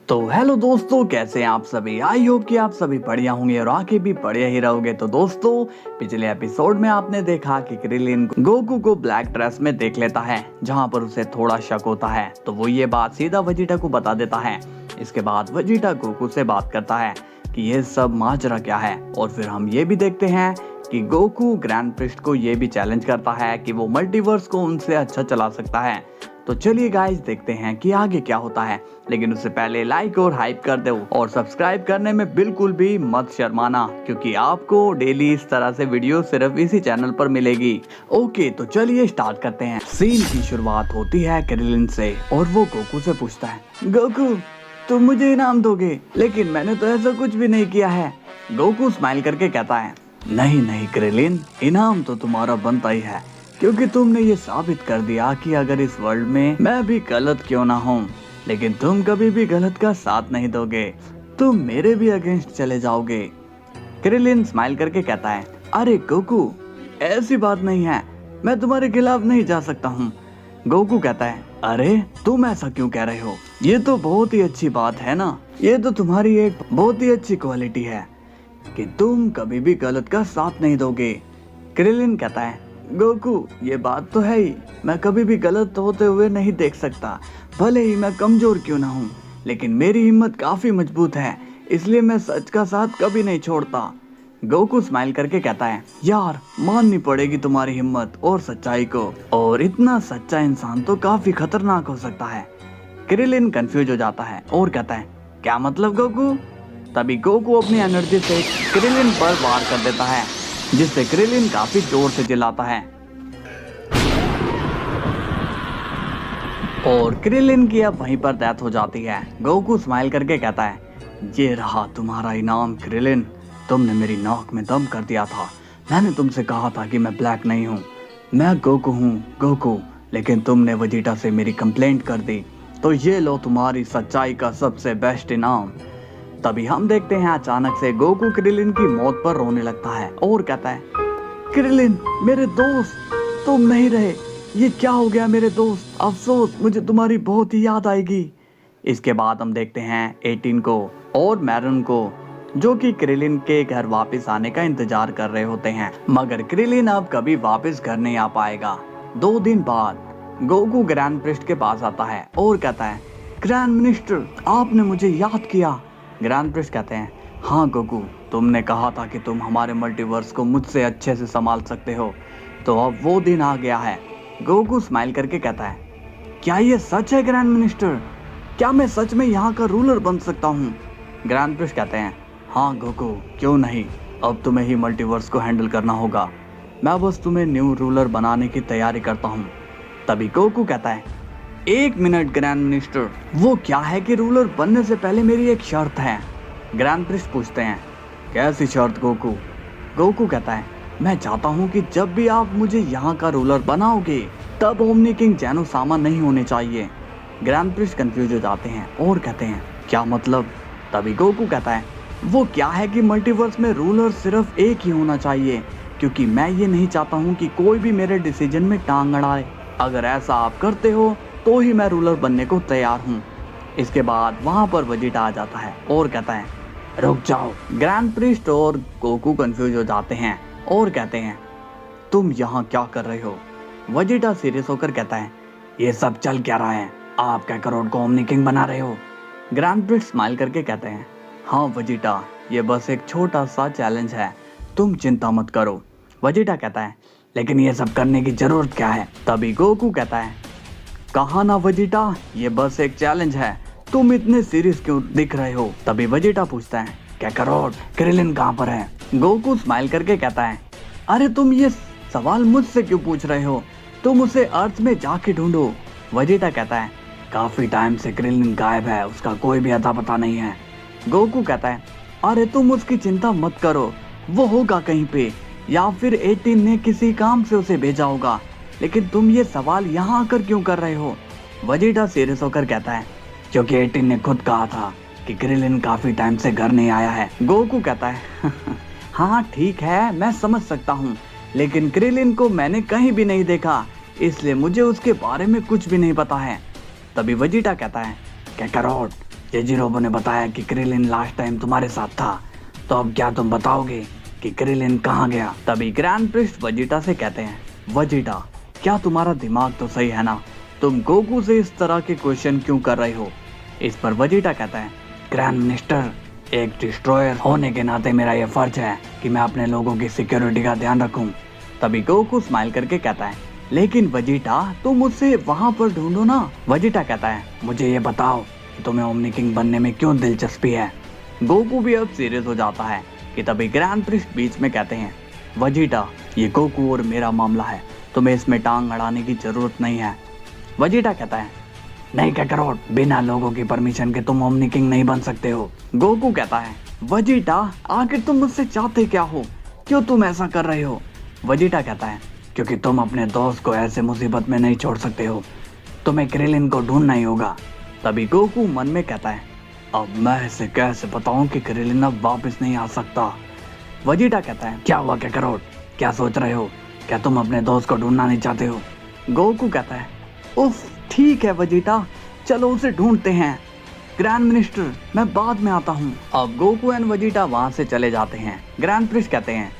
तो हेलो दोस्तों, कैसे हैं आप सभी। आई होप कि आप सभी बढ़िया होंगे और आगे भी बढ़िया ही रहोगे। तो दोस्तों, पिछले एपिसोड में आपने देखा कि क्रिलिन गोकू को ब्लैक ड्रेस में देख लेता है, जहां पर उसे थोड़ा शक होता है। तो वो ये बात सीधा वेजिटा को बता देता है। इसके बाद वेजिटा गोकू से बात करता है कि ये सब माजरा क्या है, और फिर हम ये भी देखते हैं कि गोकू ग्रैंड प्रिस्ट को ये भी चैलेंज करता है कि वो मल्टीवर्स को उनसे अच्छा चला सकता है। तो चलिए गाइस, देखते हैं कि आगे क्या होता है। लेकिन उससे पहले लाइक और हाइप कर दो और सब्सक्राइब करने में बिल्कुल भी मत शर्माना, क्योंकि आपको डेली इस तरह से वीडियो सिर्फ इसी चैनल पर मिलेगी। ओके, तो चलिए स्टार्ट करते हैं। सीन की शुरुआत होती है क्रिलिन से और वो गोकू से पूछता है, गोकू तुम मुझे इनाम दोगे? लेकिन मैंने तो ऐसा कुछ भी नहीं किया है। गोकू स्माइल करके कहता है, नहीं नहीं क्रिलिन, इनाम तो तुम्हारा बनता ही है, क्योंकि तुमने ये साबित कर दिया कि अगर इस वर्ल्ड में मैं भी गलत क्यों ना हूँ, लेकिन तुम कभी भी गलत का साथ नहीं दोगे, तुम मेरे भी अगेंस्ट चले जाओगे। क्रिलिन स्माइल करके कहता है, अरे गोकू ऐसी बात नहीं है, मैं तुम्हारे खिलाफ नहीं जा सकता हूँ। गोकू कहता है, अरे तुम ऐसा क्यों कह रहे हो, ये तो बहुत ही अच्छी बात है ना, ये तो तुम्हारी एक बहुत ही अच्छी क्वालिटी है कि तुम कभी भी गलत का साथ नहीं दोगे। क्रिलिन कहता है, गोकू ये बात तो है ही, मैं कभी भी गलत होते हुए नहीं देख सकता, भले ही मैं कमजोर क्यों ना हूँ, लेकिन मेरी हिम्मत काफी मजबूत है, इसलिए मैं सच का साथ कभी नहीं छोड़ता। गोकू स्माइल करके कहता है, यार माननी पड़ेगी तुम्हारी हिम्मत और सच्चाई को, और इतना सच्चा इंसान तो काफी खतरनाक हो सकता है। क्रिलिन कंफ्यूज हो जाता है और कहता है, क्या मतलब गोकू? तभी गोकू अपनी एनर्जी से क्रिलिन पर वार कर देता है, जिससे क्रिलिन काफी जोर से चिल्लाता है और क्रिलिन की अब वहीं पर डेथ हो जाती है। गोकू स्माइल करके कहता है, ये रहा तुम्हारा इनाम क्रिलिन, तुमने मेरी नाक में दम कर दिया था। मैंने तुमसे कहा था कि मैं ब्लैक नहीं हूँ, मैं गोकू हूँ गोकू, लेकिन तुमने वेजिटा से मेरी कंप्लेंट कर दी, तो ये लो तुम्हारी सच्चाई का सबसे बेस्ट इनाम। तभी हम देखते हैं अचानक से गोकू क्रिलिन की मौत पर रोने लगता है और कहता है, क्रिलिन मेरे दोस्त, तुम नहीं रहे, ये क्या हो गया मेरे दोस्त, अफसोस, मुझे तुम्हारी बहुत ही याद आएगी। इसके बाद हम देखते हैं 18 को और मैरून को, जो कि क्रिलिन के घर वापस आने का इंतजार कर रहे होते हैं, मगर क्रिलिन अब कभी वापस घर नहीं आ पाएगा। 2 दिन बाद गोकू ग्रैंड प्रिस्ट के पास आता है और कहता है, ग्रैंड मिनिस्टर आपने मुझे याद किया। ग्रैंड प्रिस्ट कहते हैं, हाँ गोकू, तुमने कहा था कि तुम हमारे मल्टीवर्स को मुझसे अच्छे से संभाल सकते हो, तो अब वो दिन आ गया है। गोकू स्माइल करके कहता है, क्या ये सच है ग्रैंड मिनिस्टर? क्या मैं सच में यहाँ का रूलर बन सकता हूँ? ग्रैंड प्रिस्ट कहते हैं, हाँ गोकू, क्यों नहीं, अब तुम्हें ही मल्टीवर्स को हैंडल करना होगा, मैं बस तुम्हें न्यू रूलर बनाने की तैयारी करता हूँ। तभी गोकू कहता है, 1 मिनट ग्रैंड मिनिस्टर, वो क्या है कि रूलर बनने से पहले मेरी एक शर्त है। ग्रैंड प्रिस्ट पूछते हैं, कैसी शर्त गोकू? गोकू कहता है, मैं चाहता हूँ कि जब भी आप मुझे यहाँ का रूलर बनाओगे, तब ओमनी किंग जैनो सामा नहीं होने चाहिए। ग्रैंड प्रिस्ट कंफ्यूज हो जाते हैं और कहते हैं, क्या मतलब? तभी गोकू कहता है, वो क्या है कि मल्टीवर्स में रूलर सिर्फ एक ही होना चाहिए, क्योंकि मैं ये नहीं चाहता हूँ कि कोई भी मेरे डिसीजन में टांग अड़ाए। अगर ऐसा आप करते हो तो ही मैं रूलर बनने को तैयार हूँ। इसके बाद वहाँ पर वेजिटा आ जाता है और कहता है, रुक जाओ। ग्रैंड प्रिस्ट और गोकू कंफ्यूज हो जाते हैं और कहते हैं, तुम यहाँ क्या कर रहे हो? वेजिटा सीरियस होकर कहता है, ये सब चल क्या रहा है, आप क्या करोड़ को ओमनी किंग बना रहे हो? ग्रैंड प्रिस्ट स्माइल करके कहते हैं, हाँ वेजिटा, ये बस एक छोटा सा चैलेंज है, तुम चिंता मत करो। वेजिटा कहता है, लेकिन ये सब करने की जरूरत क्या है? तभी गोकू कहता है, कहा ना वेजिटा, ये बस एक चैलेंज है, तुम इतने सीरियस क्यों दिख रहे हो? तभी वेजिटा पूछता है, क्या करोड़, क्रिलिन कहाँ पर है? गोकू स्माइल करके कहता है, अरे तुम ये सवाल मुझसे क्यों पूछ रहे हो, तुम उसे अर्थ में जाके ढूंढो। वेजिटा कहता है, काफी टाइम से क्रिलिन गायब है, उसका कोई भी अता पता नहीं है। गोकू कहता है, अरे तुम उसकी चिंता मत करो, वो होगा कहीं पे, या फिर 18 ने किसी काम से उसे भेजा होगा, लेकिन तुम ये सवाल यहाँ आकर क्यों कर रहे हो? वेजिटा सीरियस होकर कहता है, क्योंकि 18 ने खुद कहा था कि क्रिलिन काफी टाइम से घर नहीं आया है। गोकू कहता है, हाँ ठीक है, मैं समझ सकता हूँ, लेकिन क्रिलिन को मैंने कहीं भी नहीं देखा, इसलिए मुझे उसके बारे में कुछ भी नहीं पता है। तभी वेजिटा कहता है, क्या करोड़, जेजिरोबो ने बताया कि क्रिलिन लास्ट टाइम तुम्हारे साथ था, तो अब क्या तुम बताओगे कि क्रिलिन कहाँ गया? तभी ग्रैंड प्रिस्ट वजीटा से कहते हैं, वजीटा क्या तुम्हारा दिमाग तो सही है ना, तुम गोकू से इस तरह के क्वेश्चन क्यों कर रहे हो? इस पर वजीटा कहता है, ग्रैंड मिनिस्टर, एक डिस्ट्रॉयर होने के नाते मेरा यह फर्ज है कि मैं अपने लोगों की सिक्योरिटी का ध्यान रखूं। तभी गोकू स्माइल करके कहता है, लेकिन वजीटा तुम मुझसे वहां पर ढूंढो ना। वजीटा कहता है, मुझे ये बताओ कि तुम्हें ओमनी किंग बनने में क्यों दिलचस्पी है? गोकू भी अब सीरियस हो जाता है कि तभी ग्रैंड प्रिस्ट बीच में कहते हैं, वजीटा ये गोकू और मेरा मामला है, तुम्हें इसमें टांग अड़ाने की जरूरत नहीं है। वजीटा कहता है, नहीं काकारोट, बिना लोगों की परमिशन के तुम ओमनी किंग नहीं बन सकते हो। गोकू कहता है, वजीटा आखिर तुम मुझसे चाहते क्या हो, क्यों तुम ऐसा कर रहे हो? वजीटा कहता है, क्योंकि तुम अपने दोस्त को ऐसे मुसीबत में नहीं छोड़ सकते हो, तुम्हें क्रिलिन को ढूंढना ही होगा। तभी गोकू मन में कहता है, अब मैं इसे कैसे बताऊं कि क्रिलिन अब वापस नहीं आ सकता? वजीटा कहता है, क्या हुआ काकारोट, क्या सोच रहे हो, क्या तुम अपने दोस्त को ढूंढना नहीं चाहते हो? गोकू कहता है, उफ ठीक है वजीटा, चलो उसे ढूंढते हैं। ग्रैंड मिनिस्टर मैं बाद में आता हूँ। अब गोकू एंड वजीटा वहां से चले जाते हैं। ग्रैंड प्रिस्ट कहते हैं,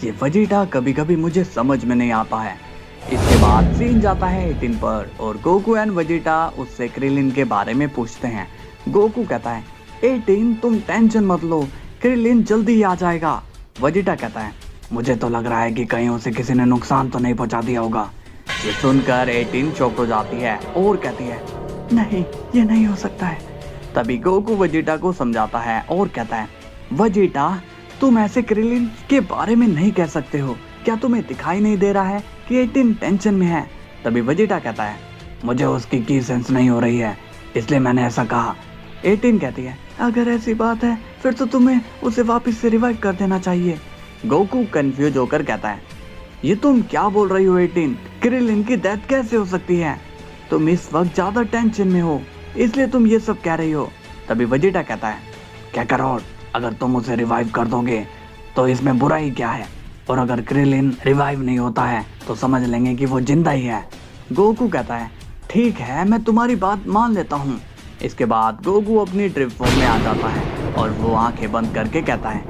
ये वजीटा कभी कभी मुझे समझ में नहीं आता है। इसके बाद सीन जाता है 18 पर और गोकू एंड वजीटा उससे क्रिलिन के बारे में पूछते हैं। गोकू कहता है, 18 तुम टेंशन मत लो, क्रिलिन जल्दी ही आ जाएगा। वजीटा कहता है, मुझे तो लग रहा है कि कहीं उसे किसी ने नुकसान तो नहीं पहुंचा दिया होगा। ये सुनकर 18 चौंक हो जाती है और कहती है, नहीं ये नहीं हो सकता है। तभी गोकू वजीटा को समझाता है और कहता है, वजीटा तुम ऐसे क्रिलिन के बारे में नहीं कह सकते हो, क्या तुम्हें दिखाई नहीं दे रहा है कि 18 टेंशन में है? तभी वजीटा कहता है, मुझे उसकी की सेंस नहीं हो रही है, इसलिए मैंने ऐसा कहा। 18 कहती है, अगर ऐसी बात है फिर तो तुम्हें उसे वापस से रिवाइव कर देना चाहिए। गोकू कंफ्यूज होकर कहता है, ये तुम क्या बोल रही हो 18, क्रिलिन की डेथ कैसे हो सकती है? तुम इस वक्त ज्यादा टेंशन में हो इसलिए तुम ये सब कह रही हो। तभी वजीटा कहता है, क्या काकारोट, अगर तुम उसे रिवाइव कर दोगे तो इसमें बुरा ही क्या है, और अगर क्रिलिन रिवाइव नहीं होता है तो समझ लेंगे कि वो जिंदा ही है। गोकू कहता है, ठीक है मैं तुम्हारी बात मान लेता हूँ। इसके बाद गोकू अपनी ड्रिप फॉर्म में आ जाता है और वो आंखें बंद करके कहता है,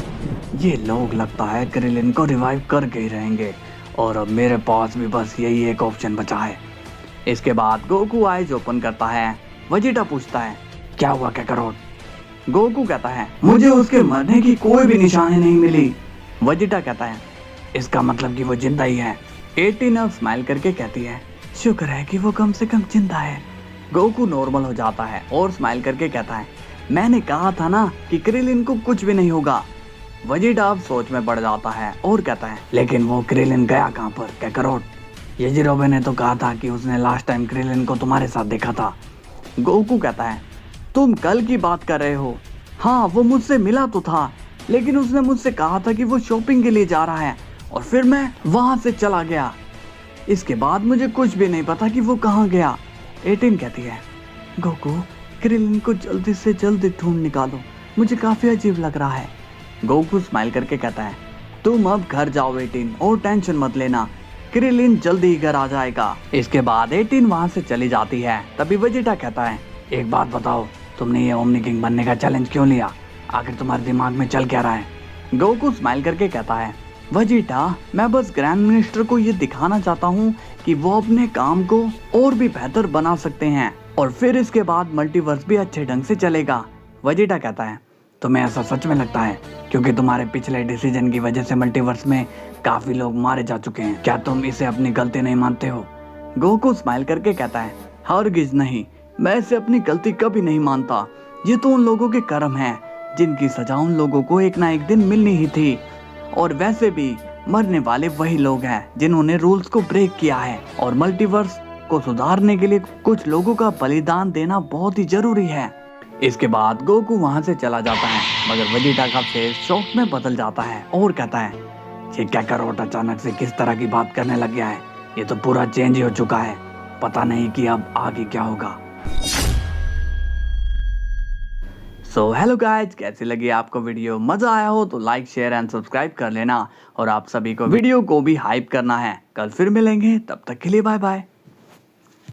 ये लोग लगता है क्रिलिन को रिवाइव करके ही रहेंगे और अब मेरे पास भी बस यही एक ऑप्शन बचा है। इसके बाद गोकू आइज ओपन करता है। वजीटा पूछता है, क्या हुआ काकारोट? गोकू कहता है, मुझे उसके मरने की कोई भी निशानी नहीं मिली। वजीटा कहता है, इसका मतलब कि वो जिंदा ही है। 18 अब स्माइल करके कहती है, शुक्र है कि वो कम से कम जिंदा है। गोकू नॉर्मल हो जाता है और स्माइल करके कहता है, मैंने कहा था ना कि क्रिलिन को कुछ भी नहीं होगा। वजीटा अब सोच में पड़ जाता है और कहता है, लेकिन वो क्रिलिन गया कहाँ पर काकारोट? जेजिरोबे ने तो कहा था कि उसने लास्ट टाइम क्रिलिन को तुम्हारे साथ देखा था। गोकू कहता है, तुम कल की बात कर रहे हो? हाँ वो मुझसे मिला तो था, लेकिन उसने मुझसे कहा था कि वो शॉपिंग के लिए जा रहा है और फिर मैं वहां से चला गया। इसके बाद मुझे कुछ भी नहीं पता कि वो कहाँ गया। 18 कहती है, गोकू क्रिलिन को जल्दी से जल्दी ढूंढ निकालो, मुझे काफी अजीब लग रहा है। गोकू स्माइल करके कहता है, तुम अब घर जाओ 18 और टेंशन मत लेना, क्रिलिन जल्दी ही घर आ जाएगा। इसके बाद 18 वहां से चली जाती है। तभी वजीटा कहता है, एक बात बताओ, तुमने ये ओमनी किंग बनने का चैलेंज क्यों लिया? आखिर तुम्हारे दिमाग में चल क्या रहा है? गोकू स्माइल करके कहता है, वजीटा मैं बस ग्रैंड मिनिस्टर को ये दिखाना चाहता हूँ कि वो अपने काम को और भी बेहतर बना सकते हैं और फिर इसके बाद मल्टीवर्स भी अच्छे ढंग से चलेगा। वजीटा कहता है, तुम्हें ऐसा सच में लगता है? क्योंकि तुम्हारे पिछले डिसीजन की वजह से मल्टीवर्स में काफी लोग मारे जा चुके हैं, क्या तुम इसे अपनी गलती नहीं मानते हो? गोकू स्माइल करके कहता है, हरगिज नहीं, मैं इसे अपनी गलती कभी नहीं मानता। ये तो उन लोगों के कर्म हैं जिनकी सजा उन लोगों को एक ना एक दिन मिलनी ही थी, और वैसे भी मरने वाले वही लोग हैं जिन्होंने रूल्स को ब्रेक किया है, और मल्टीवर्स को सुधारने के लिए कुछ लोगों का बलिदान देना बहुत ही जरूरी है। इसके बाद गोकू वहां से चला जाता है, मगर वजीटा का फेस शौक में बदल जाता है और कहता है, ये काकारोट अचानक से किस तरह की बात करने लग गया है? ये तो पूरा चेंज ही हो चुका है, पता नहीं कि अब आगे क्या होगा। सो हेलो गाइज, कैसी लगी आपको वीडियो? मजा आया हो तो लाइक शेयर एंड सब्सक्राइब कर लेना, और आप सभी को वीडियो को भी हाइप करना है। कल फिर मिलेंगे, तब तक के लिए बाय बाय।